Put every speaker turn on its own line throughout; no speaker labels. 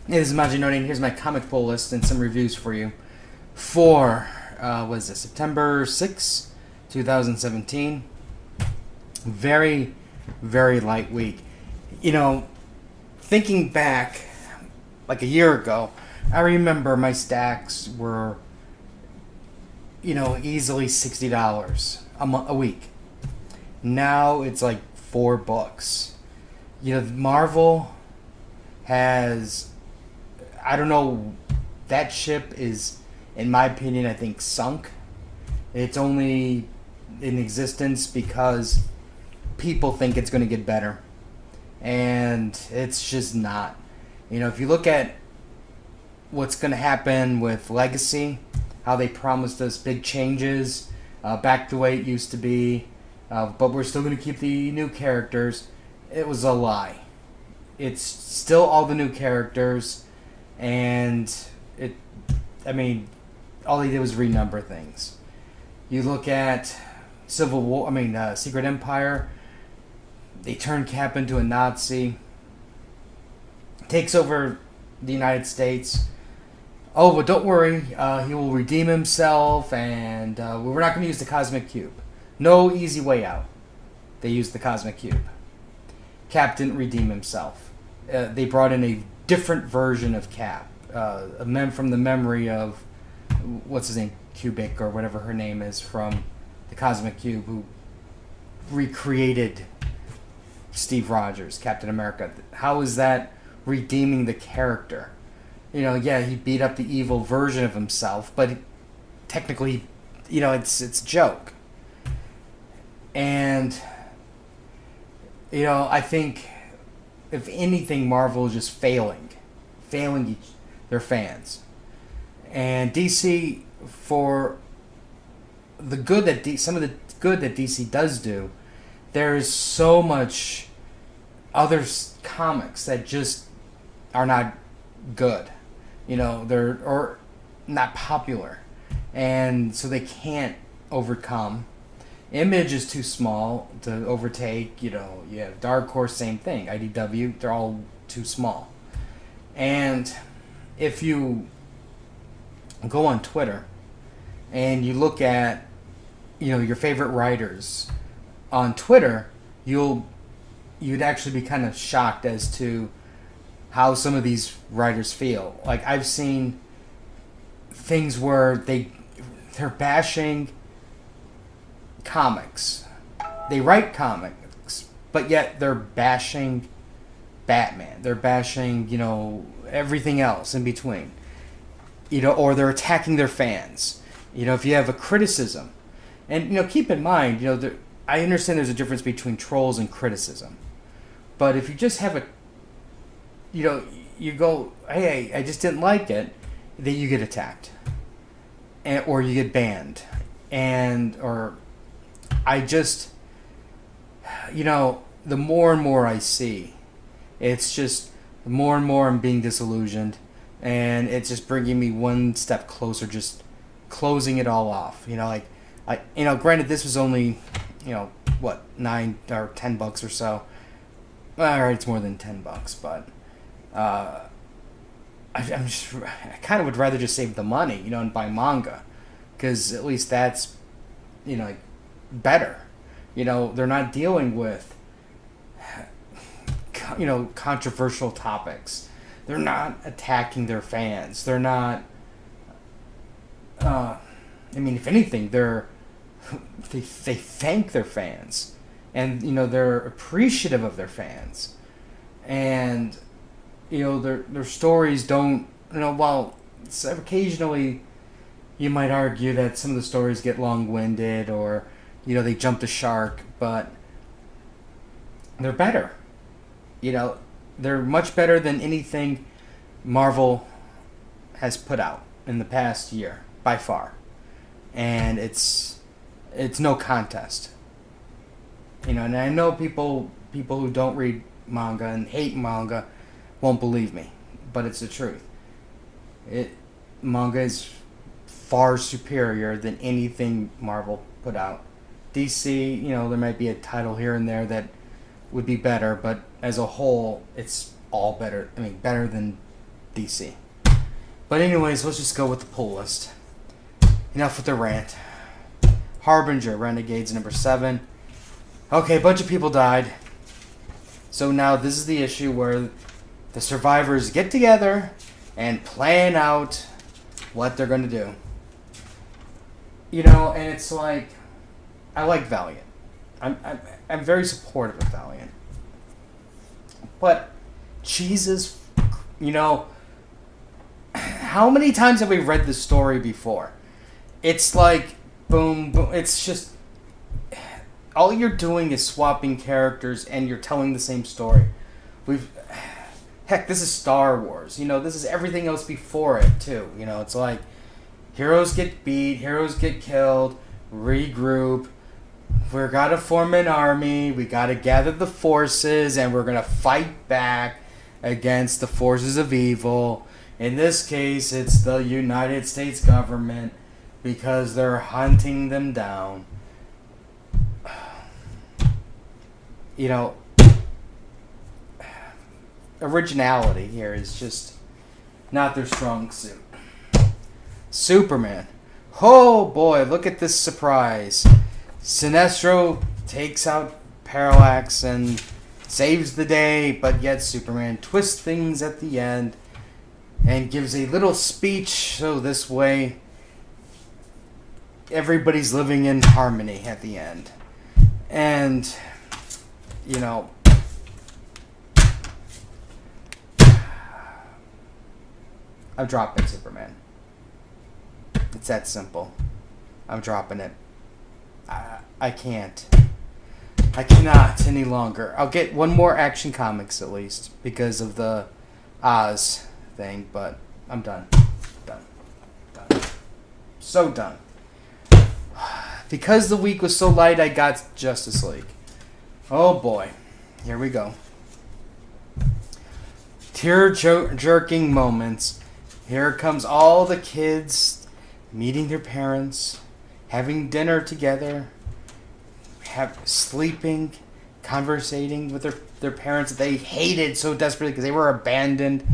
Hey, this is Majin. Here's my comic book list and some reviews for you. For, was it September 6th, 2017. Very, very light week. You know, thinking back, like a year ago, I remember my stacks were, easily $60 a week. Now it's like 4 books. Marvel has, I don't know, that ship is, in my opinion, I think sunk. It's only in existence because people think it's going to get better. And it's just not. If you look at what's going to happen with Legacy, how they promised us big changes, back the way it used to be, but we're still going to keep the new characters, it was a lie. It's still all the new characters, and all they did was renumber things. You look at Secret Empire, they turn Cap into a Nazi, takes over the United States. Oh, but don't worry, he will redeem himself, and we're not going to use the Cosmic Cube. No easy way out. They used the Cosmic Cube. Cap didn't redeem himself. They brought in a different version of Cap, from the memory of, what's his name, Cubic, or whatever her name is, from the Cosmic Cube, who recreated Steve Rogers, Captain America. How is that redeeming the character? He beat up the evil version of himself, but technically, it's a joke. And, I think, if anything, Marvel is just failing their fans. And DC, for the good that some of the good that DC does do, there is so much other comics that just are not good. They're or not popular, and so they can't overcome. Image is too small to overtake. You have Dark Horse, same thing. IDW, they're all too small. And if you go on Twitter and you look at, your favorite writers on Twitter, you'd actually be kind of shocked as to how some of these writers feel. Like, I've seen things where they're bashing comics. They write comics, but yet they're bashing Batman. They're bashing, everything else in between. Or they're attacking their fans. If you have a criticism, and keep in mind, I understand there's a difference between trolls and criticism, but if you just have you go, hey, I just didn't like it, then you get attacked, or you get banned, or I just, the more and more I see, it's just the more and more I'm being disillusioned, and it's just bringing me one step closer, just closing it all off. Granted, this was only, what, $9 or $10 or so. All right, it's more than $10, but I kind of would rather just save the money, and buy manga, because at least that's, better. They're not dealing with, controversial topics. They're not attacking their fans. They're not. If anything, they thank their fans, and they're appreciative of their fans, and their stories don't. While occasionally you might argue that some of the stories get long-winded, or they jump the shark, but they're better. They're much better than anything Marvel has put out in the past year, by far. And it's no contest. And I know people who don't read manga and hate manga won't believe me, but it's the truth. Manga is far superior than anything Marvel put out. DC, there might be a title here and there that would be better, but as a whole, it's all better. Better than DC. But anyways, let's just go with the pull list. Enough with the rant. Harbinger, Renegades, number 7. Okay, a bunch of people died. So now this is the issue where the survivors get together and plan out what they're going to do. You know, and it's like, I like Valiant. I'm very supportive of Valiant. But, Jesus, you know, how many times have we read this story before? It's like, boom, boom. It's just, all you're doing is swapping characters and you're telling the same story. Heck, this is Star Wars. You know, this is everything else before it, too. You know, it's like, heroes get beat, heroes get killed, regroup. We're gotta form an army, we gotta gather the forces, and we're gonna fight back against the forces of evil. In this case, it's the United States government, because they're hunting them down. You know, originality here is just not their strong suit. Superman. Oh boy, look at this surprise. Sinestro takes out Parallax and saves the day, but yet Superman twists things at the end and gives a little speech so this way everybody's living in harmony at the end. And, you know, I'm dropping Superman. It's that simple. I'm dropping it. I can't. I cannot any longer. I'll get one more Action Comics at least because of the Oz thing, but I'm done. Done. So done. Because the week was so light, I got Justice League. Oh boy. Here we go. Tear-jerking moments. Here comes all the kids meeting their parents, having dinner together, sleeping, conversating with their parents that they hated so desperately because they were abandoned.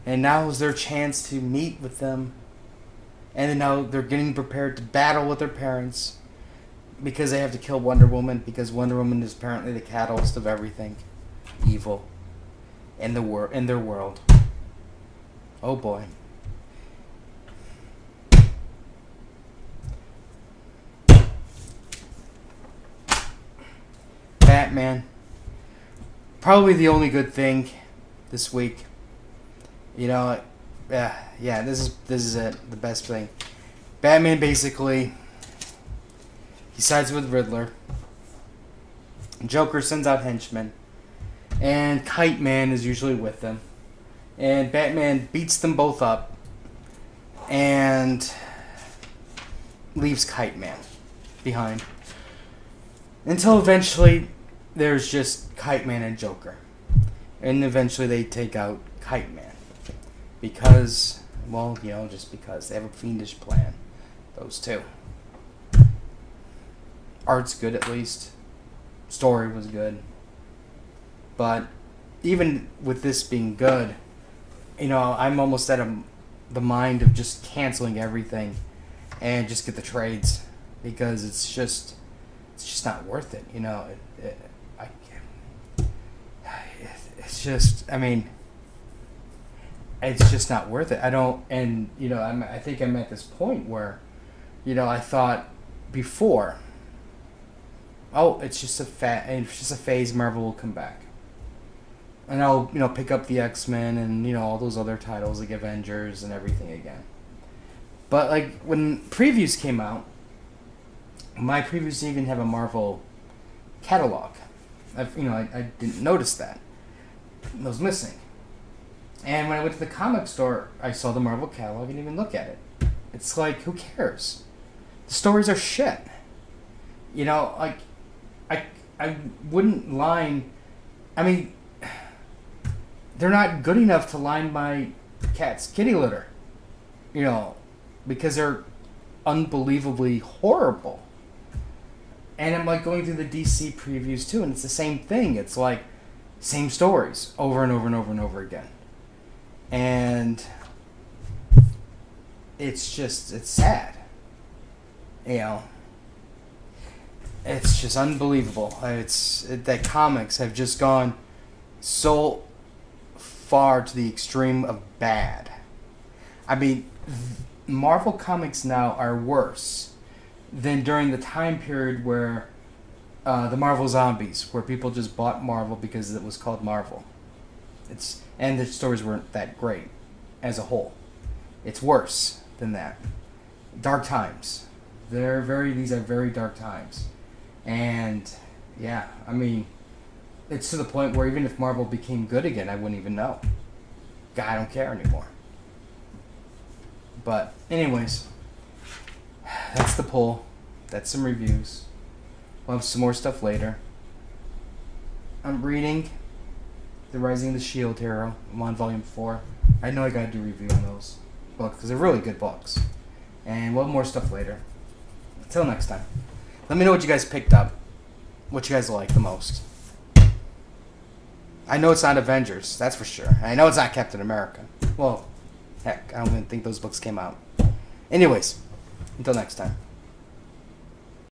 And now is their chance to meet with them. And then now they're getting prepared to battle with their parents because they have to kill Wonder Woman, because Wonder Woman is apparently the catalyst of everything evil in their world. Oh boy. Batman. Probably the only good thing this week. You know, yeah, this is it, the best thing. Batman basically, he sides with Riddler. Joker sends out henchmen. And Kite Man is usually with them. And Batman beats them both up. And leaves Kite Man behind. Until eventually, there's just Kite Man and Joker. And eventually they take out Kite Man. Because, well, you know, just because. They have a fiendish plan. Those two. Art's good at least. Story was good. But even with this being good, you know, I'm almost at the mind of just canceling everything and just get the trades. Because it's just not worth it, you know. It's just, I mean, it's just not worth it. I don't, and you know, I think I'm at this point where, you know, I thought before, oh, it's just a phase. Marvel will come back, and I'll, you know, pick up the X-Men and, you know, all those other titles like Avengers and everything again. But like when previews came out, my previews didn't even have a Marvel catalog. I didn't notice that. It was missing. And when I went to the comic store, I saw the Marvel catalog and didn't even look at it. It's like, who cares? The stories are shit. You know, like, I wouldn't line... I mean, they're not good enough to line my cat's kitty litter. You know, because they're unbelievably horrible. And I'm like going through the DC previews too, and it's the same thing. It's like, same stories over and over and over and over again. And it's sad. You know, it's just unbelievable. That comics have just gone so far to the extreme of bad. I mean, Marvel comics now are worse than during the time period where the Marvel Zombies, where people just bought Marvel because it was called Marvel. And the stories weren't that great as a whole. It's worse than that. Dark times. These are very dark times. And yeah, I mean, it's to the point where even if Marvel became good again, I wouldn't even know. I don't care anymore. But anyways, that's the poll. That's some reviews. We'll have some more stuff later. I'm reading The Rising of the Shield Hero. I'm on volume 4. I know I gotta do a review on those books because they're really good books. And we'll have more stuff later. Until next time. Let me know what you guys picked up. What you guys like the most. I know it's not Avengers, that's for sure. I know it's not Captain America. Well, heck, I don't even think those books came out. Anyways, until next time.